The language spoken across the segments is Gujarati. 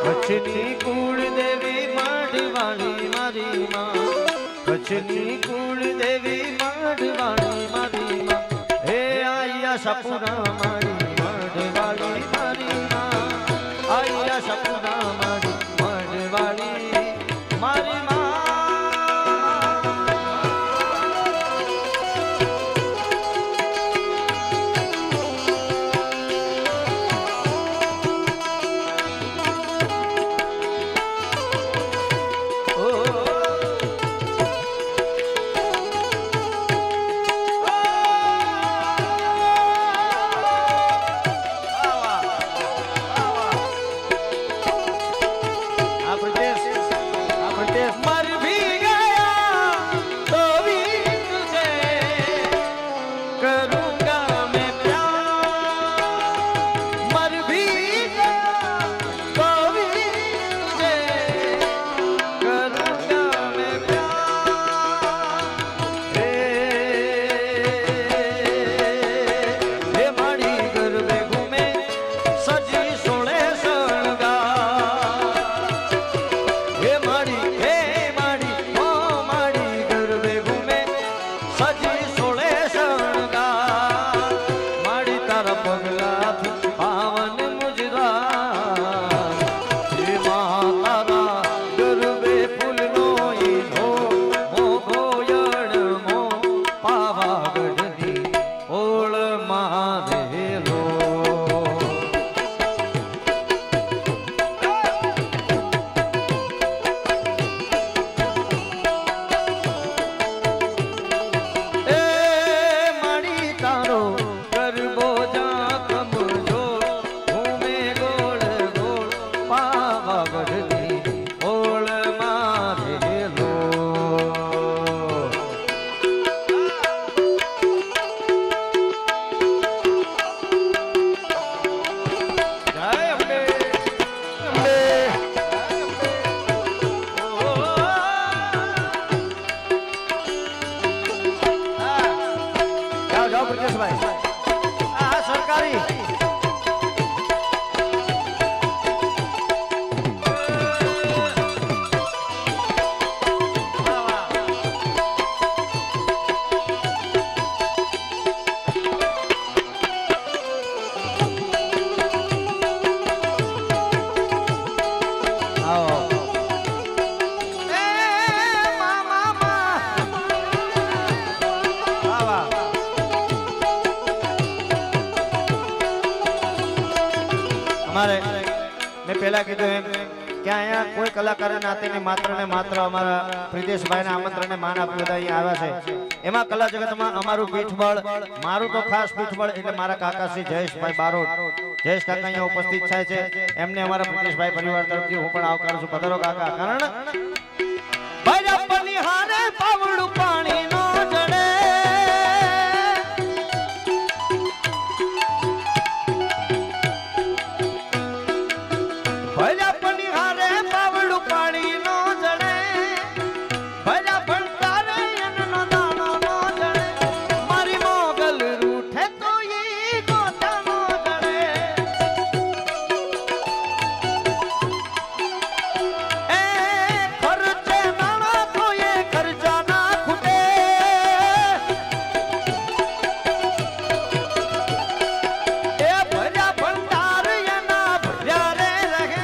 કચ્છની કુળ દેવી માઢવાણી મારી માં, કચ્છની કુળ દેવી માઢવાણી મારી માં, હે આયા સપુરા મારી માઢવાણી મારી માં, આયા સપુરા મારી માઢવાણી મારી માં. મેં પહેલા કીધું એમ કે અહીંયા કોઈ કલાકારના નાતે માત્ર ને માત્ર અમારા પ્રિતેશભાઈના આમંત્રણને માન આપ્યું બધા અહીંયા આવ્યા છે. એમાં કલા જગતમાં અમારું પીઠબળ, મારું તો ખાસ પીઠબળ એટલે મારા કાકા શ્રી જયેશભાઈ બારોટ. જયેશ કાકા અહીંયા ઉપસ્થિત થાય છે, એમને અમારા પ્રિતેશભાઈ પરિવાર તરફથી હું પણ આવકારું છું. પધારો કાકા. કારણ ભાઈ આપની હારે પાવડું પાણી નો જડે, ભલા પની હારે પાવડું પાણી નો જડે, ભલા ભણતારે એનો દાણો નો જડે, મારી મોગલ રૂઠે તો ઈ ગોતા નો જડે. એ ખર્ચે નાણા તો એ ખર્ચા ના ખૂટે, એ ભલા ભણતાર એના ભર્યા રે રહે,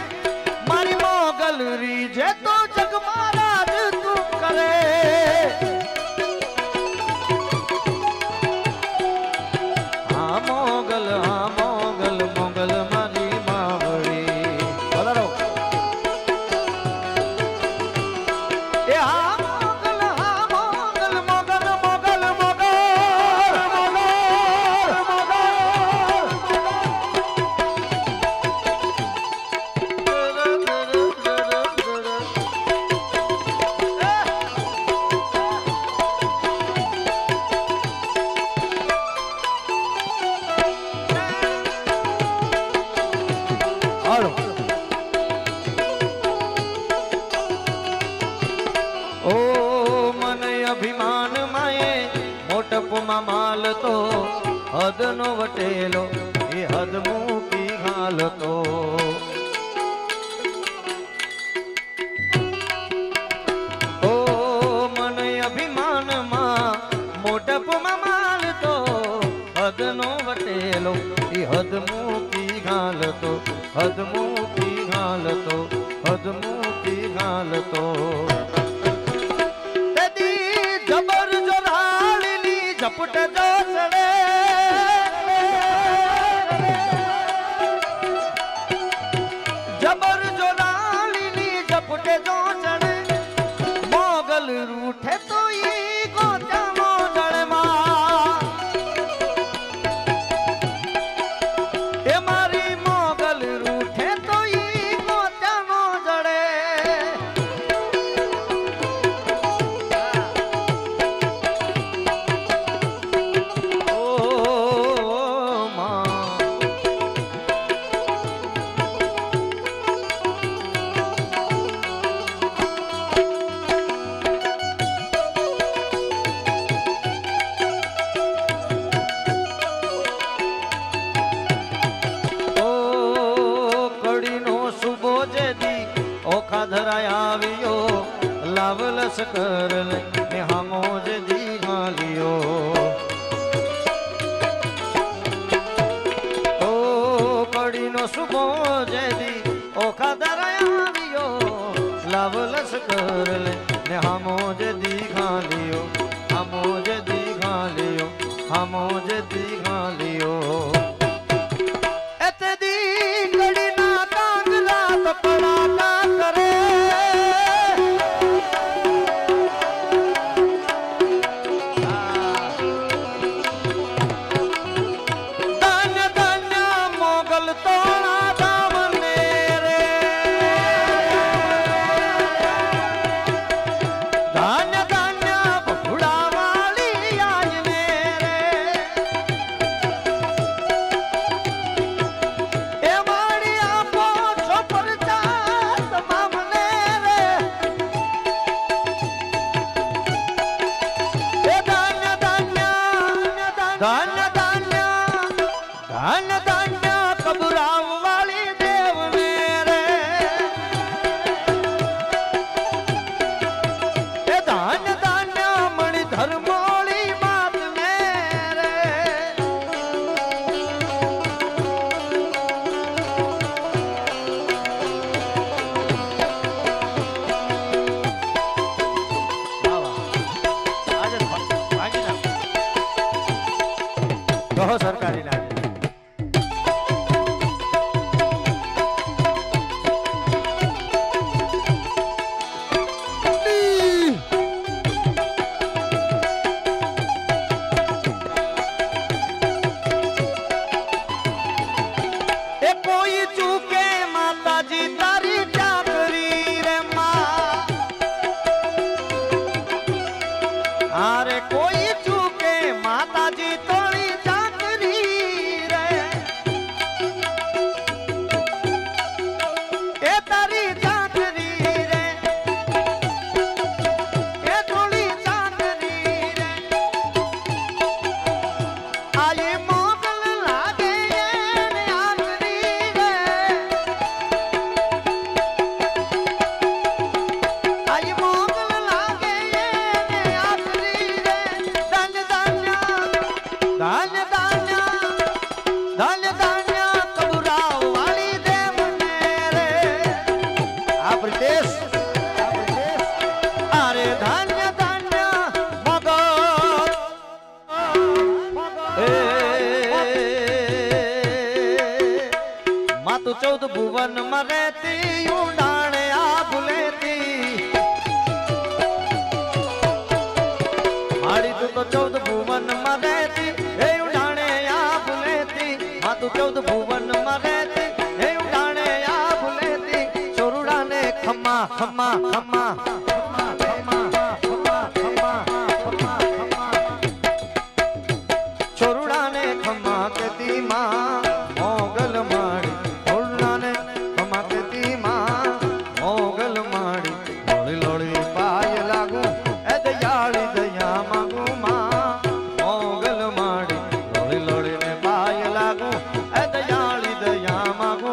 મારી મોગલ રીજે તો જગ મહારાજ તું કરે. હા મોગલ, હા મોગલ, મોગલ મારી માવડી. બરાબર. એ હા મોગલ, હા મોગલ, મોગલ, મોગલ, મોગલ, ઓ મને અભિમાન માએ મોટપમાં માલ તો હદ નો વટેલો, એ હદ મૂકી ઘા ઘાલતો ઓ મન અભિમાનમાં મોટપમાં માલતો હદનો વટેલો ઈ હદ મૂકી ઘાલતો હદ મૂકી ઘાલતો હદ મૂકી ઘાલતો જબર જોરાળીની ઝપટ જો ચડે જબર જોરાળીની ઝપટ જો ચડે મોગલ રૂઠે તો ઈ ગોચાનો જળમાં એ મારી મોગલ રૂઠે તો ઈ ગોચાનો જળે ધરાયો લાવલસ કરલ ને હામોજ દીઘાલિયો ઓ કડીનો સુબો જેદી ઓખા ધરાયો લાવલસ કરલ ને હામોજ દીઘાલિયો હામોજ દીઘાલિયો હામોજ દીઘાલિયો એતદી કડીના કાંગલા તપડા કરે ધન્ય ધન્ય મોગલ તોણા દામને રે ધન્ય ધન્ય બખુડા વાળી આજને રે એ વાળી આપો છો પરચા તમામને રે એ ધન્ય ધન્ય ધન્ય ધન્ય ધન્ય ધન્ય કબુરાવ વાળી દેવને રે એ ધન્ય ધન્ય મણિ ધર્મોળી માતને રે કહો સરકારી લાગે એ કોઈ ચૂકે માતાજી તારી ચાકરી રે માં અરે કોઈ ચૂકે માતાજી તોડી ચાકરી રે એ તારી ચાકરી રે એ થોડી ચાકરી રે આયે મોગલ લાગે એને આકરી રે આયે મોગલ લાગે એને આકરી રે ધન્ય ધન્ય ધન્ય ધન્ય ધન્ય ધન્ય કબુરાવ વાળી દેવને રે આ પ્રદેશ અરે ધન્ય ધન્ય મગર માતુ 14 ભુવન માં રહેતી ઉડાણે આ ભૂલેતી મારી તું તો 14 ભુવન માં રહેતી એ ઉડાણે આ ભૂલેતી માતુ 14 ભુવન માં રહેતી એ ઉડાણે આ ભૂલેતી ચોરુડાને ખમ્મા ખમ્મા ખમ્મા ખમ્મા ખમ્મા ખમ્મા ખમ્મા ખમ્મા ચોરુડાને ખમ્મા કેતી માં મોગલ માડી ચોરુડાને ખમ્મા કેતી માં મોગલ માડી લોળી લોળી પાય લાગુ એ દયાળી દયા માંગુ માં મોગલ માડી લોળી લોળી ને પાય લાગુ એ દયાળી દયા માંગુ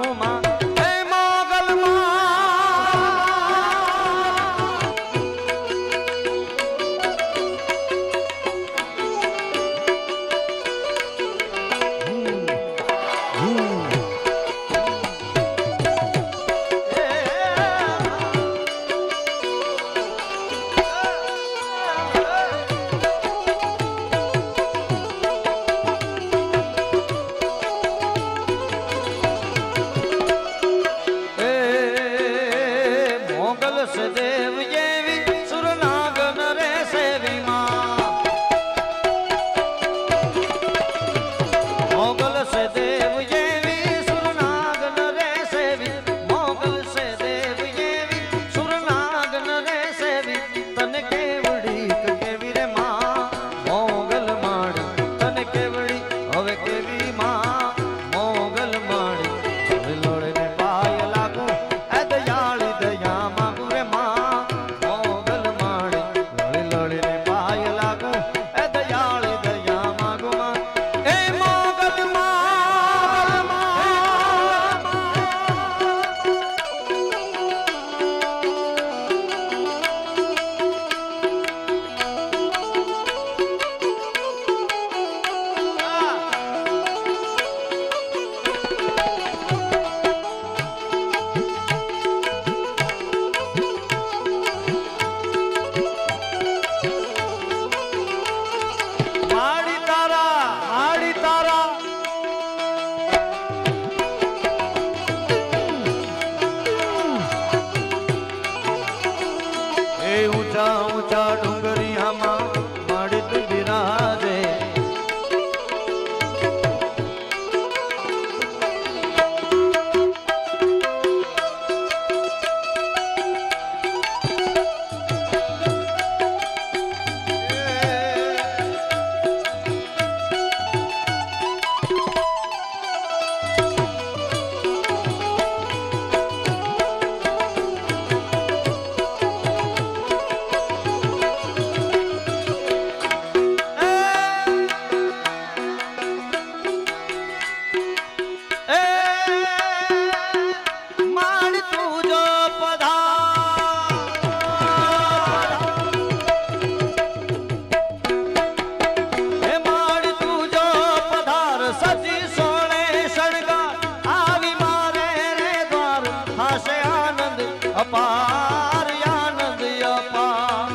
થાશે આનંદ અપાર આનંદ અપાર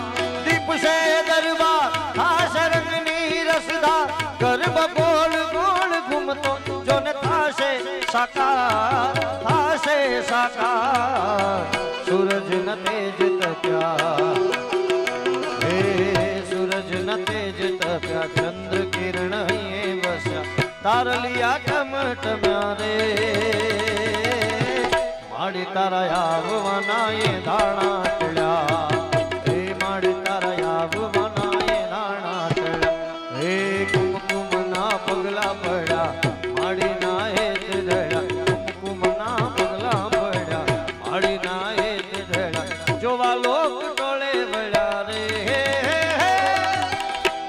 દીપ છે દરબાર થાશે રંગની રસદા ગરબ ગોળ ગોળ ઘૂમતો જોને થાશે સાકાર થાશે સાકાર સૂરજ ન તેજ તપ્યા હે સૂરજ ન તેજ તપ્યા ચંદ્ર કિરણ અહીં વસ્યા તારલિયા ટમટમ્યા રે માડી તારા આવવાના એ ધાણા ટળ્યા હે માડી તારા આવવાના એ ધાણા ટળ્યા હે કુમકુમના પગલા પડ્યા માડી ના એ જડ્યા કુમકુમના પગલા પડ્યા માડી ના એ જડ્યા જોવા લોક ટોળે વળ્યા રે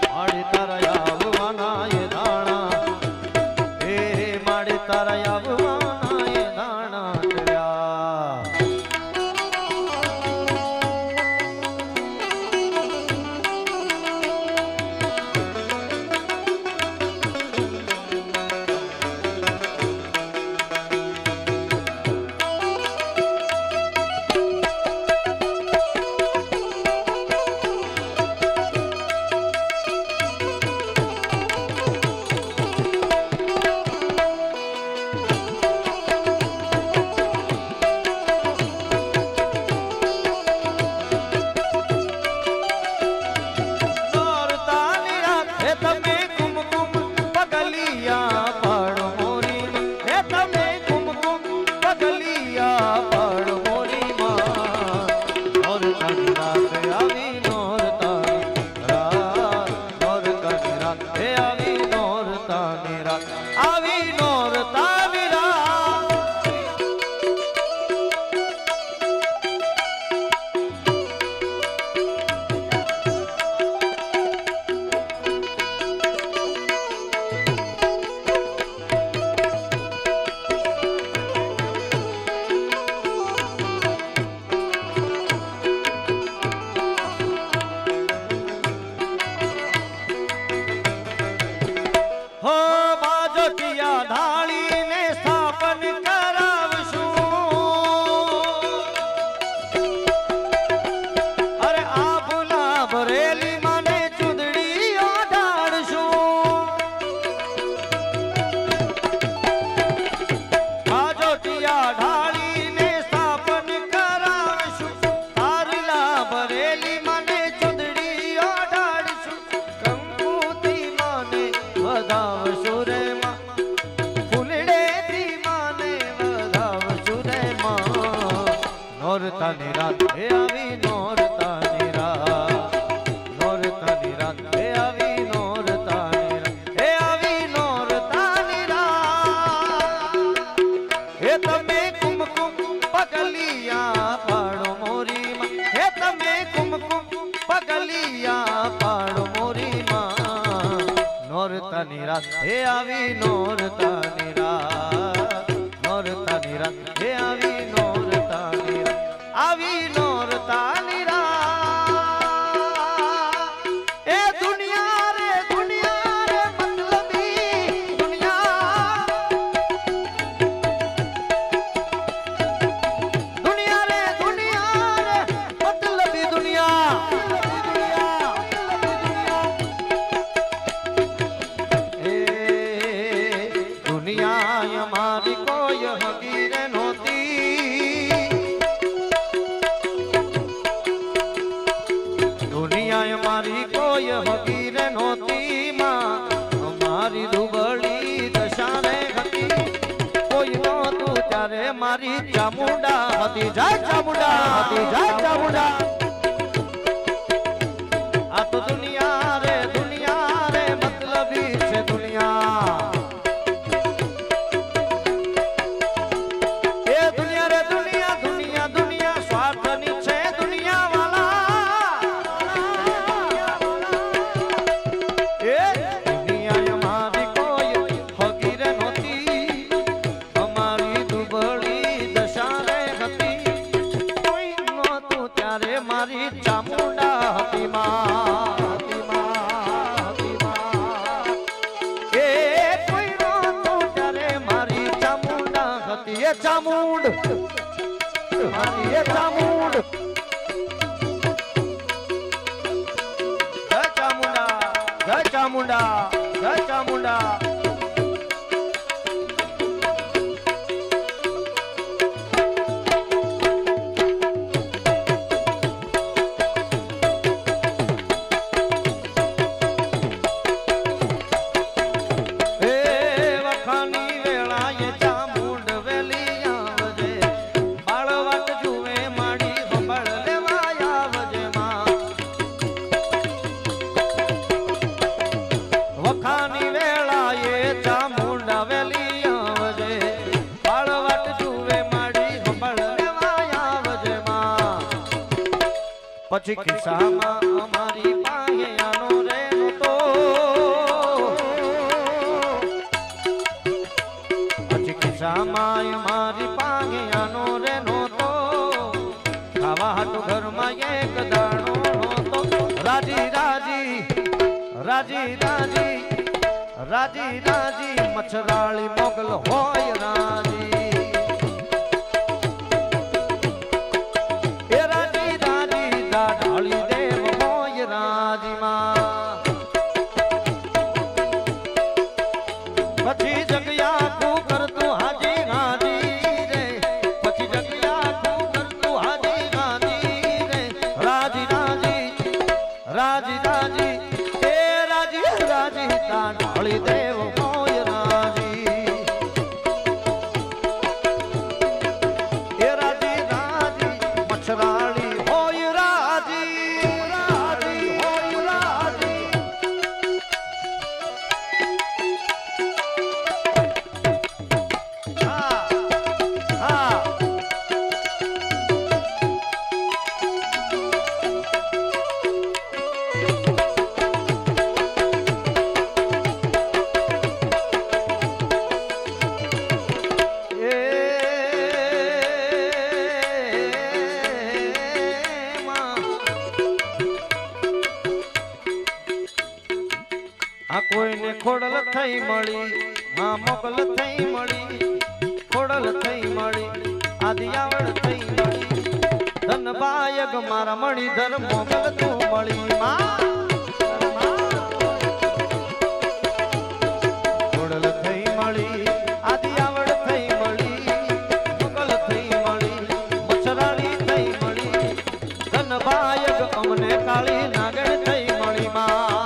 માડી તારા આવવાના એ ધાણા હે માડી તારા આવવાના એ ધાણા ટળ્યા નોરતાની રાત હે આવી નોરતાની રાત નોરતાની રાત હે આવી નોરતાની રાત હે આવી નોરતાની રાત હે તમે કુમકુમ પગલિયા પાડો મોરી માં હે તમે કુમકુમ પગલિયા પાડો મોરી માં નોરતાની રાત હે આવી નોરતાની રાત નોરતાની રાત હે આવી નોરતાની રાત આવી નોરતાની રાત એ દુનિયા રે મતલબી દુનિયા દુનિયા રે મતલબી દુનિયા એ દુનિયા અમારી કોઈ હકીરે નહોતી દુનિયા અમારી કોઈ હકીરે નહોતી માં અમારી દુબળી દશા રે હતી કોઈ નહોતું ત્યારે મારી ચામુંડા હતી જય ચામુંડા હતી જય ચામુંડા આ તો દુનિયા રે મતલબી છે દુનિયા એ દુનિયા રે દુનિયા સ્વાર્થની છે દુનિયા વાલા એ દુનિયા અમારી કોઈ હકીરે નહોતી અમારી દુબળી દશા રે હતી કોઈ નહોતું ત્યારે મારી ચામુંડા હતી માં ચામુંડ મારી એ ચામુંડ જય ચામુંડા જય ચામુંડા જય ચામુંડા પછી ખિસ્સામાં અમારી પાસે આનો રે નતો પછી ખિસ્સામાં અમારી પાસે આનો રે નતો ખાવા હાટુ ઘરમાં એક દાણો નતો રાજી રાજી રાજી રાજી રાજી રાજી મચ્છરાળી મોગલ હોય રાજી ઢાળી દેવ હોય રાજીમાં પછી જગ્યા તું કરતું હાજી હાજી રે પછી જગ્યા તું કરતું હાજી હાજી રે રાજી રાજી રાજી રાજી એ રાજી રાજી તા ઢાળી દેવ હોય રાજી એ રાજી રાજી મચ્છરાળી કોઈને ખોડલ થઈ મળી માં મોકલ થઈ મળી ખોડલ થઈ મળી આદિયાવળ થઈ મળી ધનબાયક મારા મણીધર મોકલ તું મળી માં ખોડલ થઈ મળી આદિયાવળ થઈ મળી મોકલ થઈ મળી મચ્છરાળી થઈ મળી ધનબાયક અમને કાળી નાગર થઈ મળી માં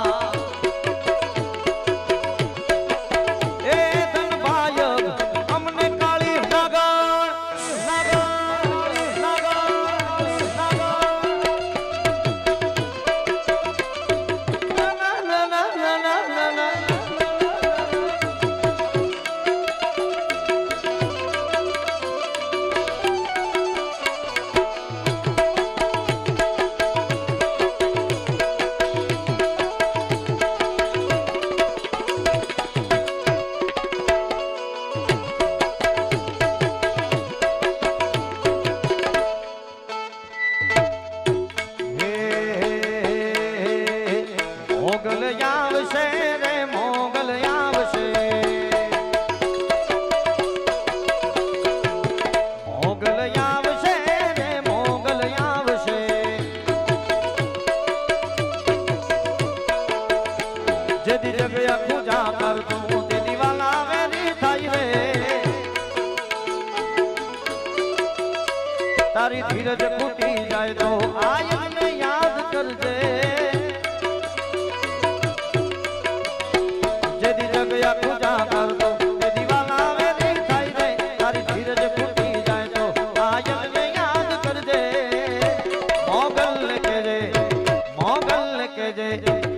મોગલ આવશે રે મોગલ આવશે મોગલ આવશે રે મોગલ આવશે જેદી જગ્યા પૂજા કરતું તે દિવાલા વેરી થાય રે તારી ધીરજ ખૂટી જાય તો આયને યાદ કરજે જગ્યા પૂજા કરતો તે દિવાલા વેરી થાય રે તારી ધીરજ ખૂટી જાય તો આયને યાદ કરજે મોગલ કેજે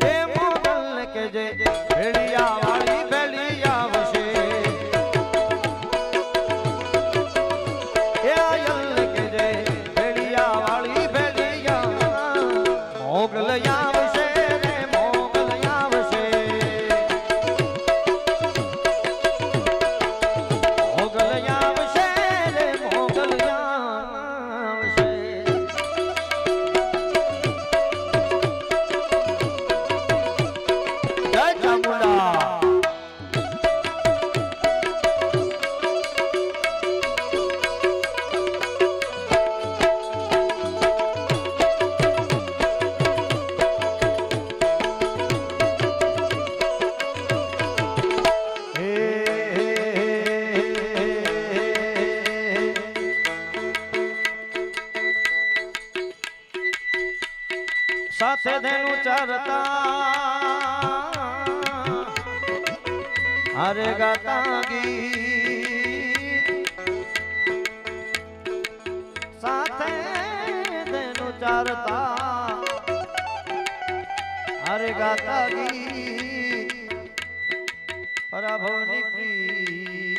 એ મોગલ કેજે ભેળિયા વાળી ભેળી આવશે એ આયલ કેજે ભેળિયા વાળી ભેળિયા સાથે ધેનું ચારતા અરે ગાતા ગીત સાથે ધેનું ચારતા અરે ગાતા ગીત પરાભવની પ્રી